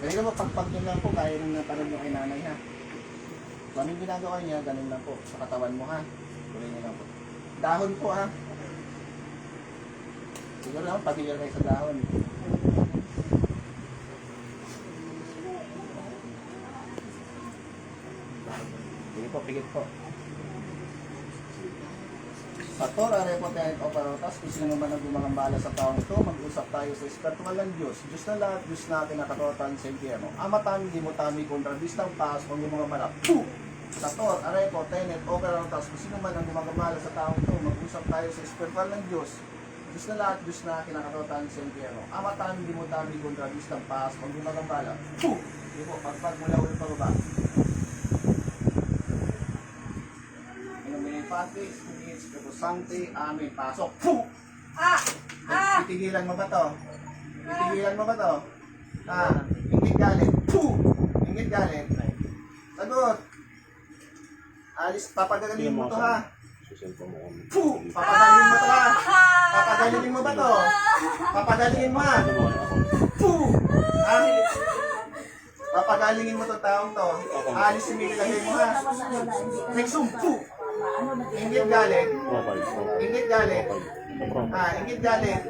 Kaya mo, pagpag nyo lang po, kaya rin na parang yung kay nanay ha. Kung anong ginagawa niya, ganun lang po. Sa katawan mo ha. Tuloy nyo lang po. Dahon po ha. Siguro naman, pamilya kayo sa dahon. Sige po, pigit po. Pastor, aray po tayo o parotas, kung sino man ang gumagambala sa taong ito, mag-usap tayo sa espiritual ng Diyos. Diyos na lahat, Diyos natin nakatotan sa impyerno. Ama tami, di mo tami, kontra Diyos ng paas, kung yung mga malap. Pastor, aray po, tenet o parotas, kung sino man ang gumagambala sa taong ito, mag-usap tayo sa espiritual ng Diyos. Diyos na lahat, Diyos na kinakatotan sa impyerno. Ama tami, di mo tami, kontra Diyos ng paas, kung yung mga malap. Di po, pagpag mula ulit pababa. Patis, Espiritu Santi, amin, pasok. Puh! Titigilan mo ba to? Titigilan mo ba to? Ingit galit. Puh! Ingit galit. Sagot. Alis, papagagalin mo to ha. Puh! Papagagalin mo to ha. Papagalin mo ba to? Papagalin mo ha. Puh! Papagalingin mo to taong to. Alis, similagay mo ha. Nexum, puh! Ingit galit. Ingit galit. Ingit galit.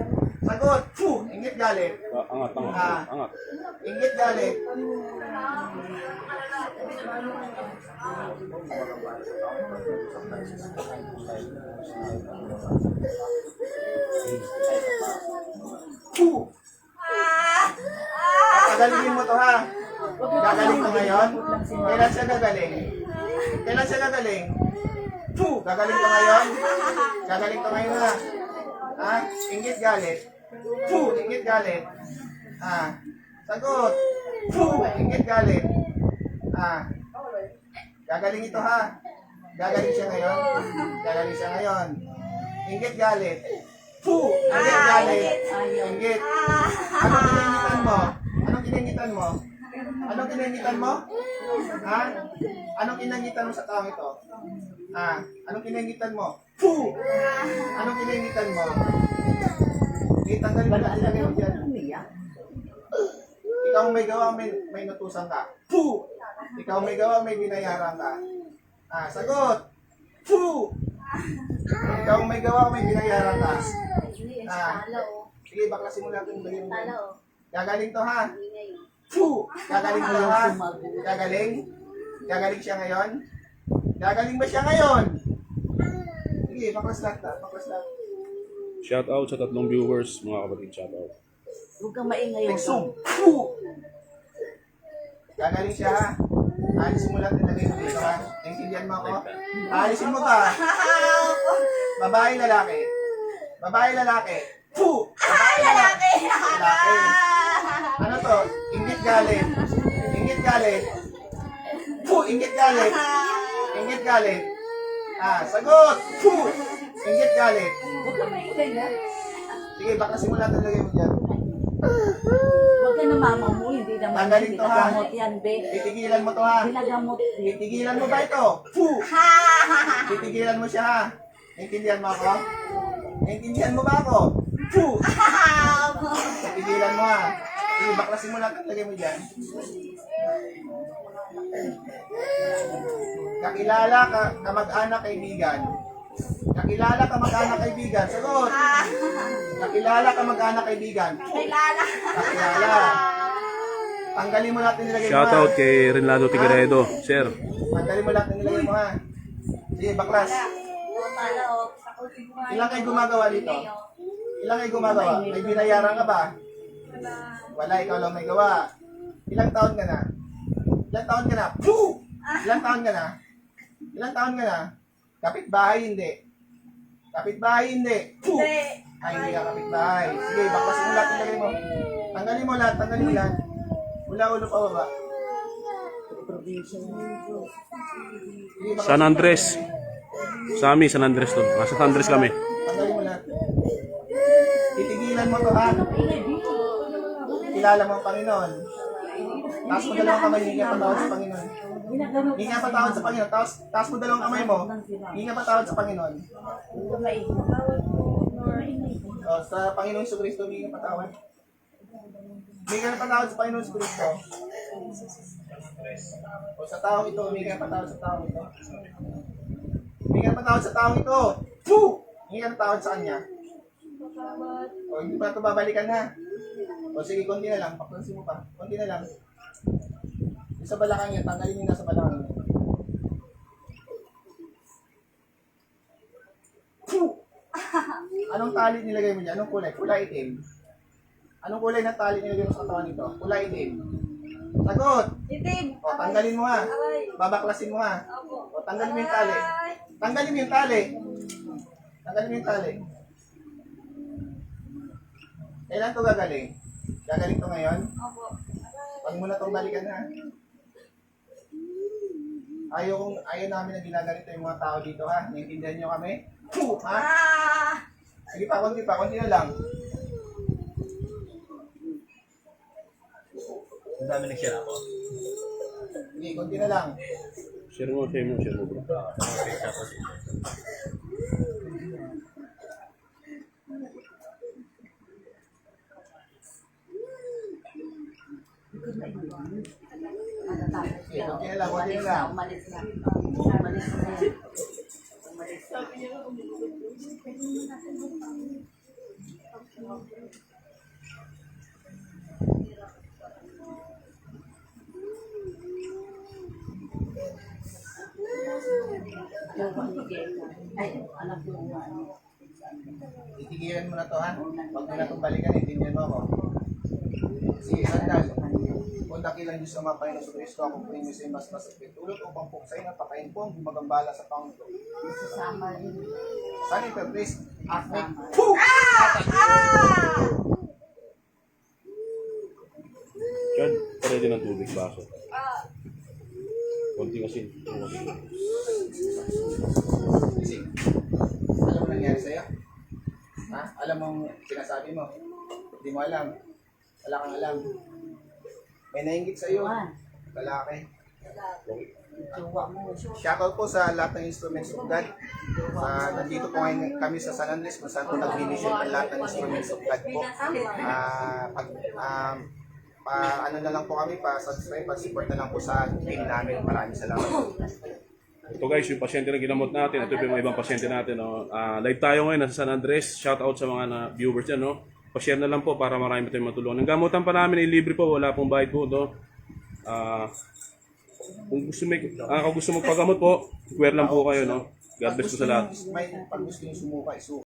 Sagot. Puh! Ingit galit. Angat. Ingit galit. Puh! Papagalingin mo to ha. Gagaling to ngayon. Kailan siya gagaling? Kailan siya gagaling? Puh! Gagaling to ngayon? Gagaling to ngayon ha? Ingit galit. Puh! Ingit galit. Sagot. Puh! Ingit galit. Gagaling ito ha? Gagaling siya ngayon? Gagaling siya ngayon. Ingit galit. Puh! Ingit galit. Ingit. Anong kinangitan mo? Anong kinangitan mo? Anong kinangitan mo? Ha? Anong kinangitan mo sa taong ito? Anong kinangitan mo? Puh! Anong kinangitan mo? Tanggalin mo natin lang yun dyan. Ikaw may gawa, may natusan ka. Puh! Ikaw may gawa, may binayaran ka. Sagot! Puh! Ikaw may gawa, may binayaran ka. Sige, baklasin mo natin yung mo. Gagaling to ha? Puh! Gagaling to ha? Gagaling? Gagaling siya ngayon? Gagaling ba siya ngayon? Sige, baklas lahat na. Baklas lahat. Shout out sa 3 viewers, mga kapatid, shout out. Huwag kang maingay. Nexum! Puh! Gagaling siya ha? Alisin mo lahat yung lagay mo dito ha? Naintindihan mo ako? Alisin mo ba? Babae, lalaki. Babae, lalaki. Puh! Babae, lalaki. Lalaki. Ano to? Ingit galit. Ingit galit. Puh! Ingit galit. Ingit galit. Sagot! Puh! Ingit galit. Huwag kang maingay na. Sige, baka simulat ang lagay mo dyan. Huwag ka na mama mo. Hindi naman. Tanggalin to, ha? Ginagamot yan, be. Titigilan mo to ha? Ginagamot. Titigilan mo ba ito? Puh! Titigilan mo siya ha? Naintindihan mo ako? Naintindihan mo ba ako? Puh! Titigilan mo ha? Sige, baka simulat ang lagay mo dyan. Kakilala ka, kamag-anak, kaibigan. Kakilala ka, mag-anak, kaibigan. Sagot! Kakilala ka, mag-anak, kaibigan. Kakilala. Tanggalin mo lahat ng nilagay mo. Shout out kay Renlado Tigredo, sir. Tanggalin mo lahat ng nilagay mo ha. Sige, baklas. Ilang kayo gumagawa dito? Ilang kayo gumagawa? May binayaran ka ba? Wala, ikaw lang may gawa. Ilang taon ka na? Ilang taon ka na? Puh! Ilang taon ka na? Ilang taon ka na? Kapitbahay, hindi. Kapitbahay, hindi. Puh! Ay, hindi ka kapitbahay. Sige, baklasin mo lahat ng lagay mo. Tanggalin mo lahat, tanggalin mo lahat. Mula ulo pa baba. Sige, baklasin San mo Andres. lahat. Sa amin, San Andres to. Nasa San Andres kami. Tanggalin mo lahat. Titigilan mo to ha. Kilala mo ang Panginoon. Taas mo dalawang kamay, hindi ka patawad sa Panginoon. Hindi ka patawad sa Panginoon. Taas mo dalawang kamay mo, hindi ka patawad sa Panginoon. Sa Panginoon sa Kristo, hindi ka patawad. Humingi ka ng patawad sa Panginoon sa Kristo. O sa taong ito, humingi ka ng patawad sa taong ito. Humingi ka ng patawad sa taong ito. Woo! Humingi ka ng patawad sa kanya. O hindi pa ito babalikan ha. O sige, konti na lang. Papansin mo pa. Konti na lang. Yung sa balakang yan, tanggalin mo na sa balakang yan. Anong tali nilagay mo dyan? Anong kulay? Kulay itim. Anong kulay na tali nilagay mo sa katawan nito? Kulay itim. Sagot! Itim. O, tanggalin mo ha. Aray. Babaklasin mo ha. Opo. O, tanggalin mo yung tali. Tanggalin mo yung tali. Tanggalin mo yung tali. Kailan to gagaling? Gagaling to ngayon? Opo. Pag mo na itong balikan ha. Ayaw namin na ginaganito yung mga tao dito ha. Naiintindihan nyo kami? Ha? Ah! Sige pa, konti na lang. Ang dami nag-share ako. Sige, konti na lang. Share mo bro. Okay, tapos. Matatapos Sige, na. konti na lang, konti na lang. Umalis na. Umalis na. Umalis na. Yung pamigay na. Ay, anak ko ano. Titigilan mo na to ha. Huwag mo na itong balikan, intindihan mo ako. Sige, sandal. Kung dakilang Diyos na mapahino sa Kristo, akong pinili sa mas masakit. Tulog upang puksain at pakain po ang gumagambala sa taong ito. Sasama rin. Saan ito, please? Sasama. Chad, pwede ng tubig, baso. Konting asin. Sige. Alam mo nangyari sa'yo? Ha? Alam mo ang sinasabi mo? Hindi mo alam. Wala kang alam. May nainggit sa'yo. Juan. Lalaki. Jowa mo. Shoutout po sa lahat ng instruments of God. Nandito po ngayon kami sa San Andres kung saan po nag-ministry ang lahat ng instruments of God po. Ano na lang po kami, pa-subscribe, pa-support na lang po sa team namin. Maraming salamat po. Ito guys, yung pasyente na ginamot natin, ito yung mga ibang pasyente natin. No? Live tayo ngayon, nasa San Andres. Shout out sa mga viewers yan. No? Pa-share na lang po para marami tayong matulungan. Ang gamutan pa namin ay libre po, wala pong bayad po. No? Kung gusto magpagamot po, inquire lang po kayo. No? God bless po sa lahat. May pag gusto nyo sumuka, isuka.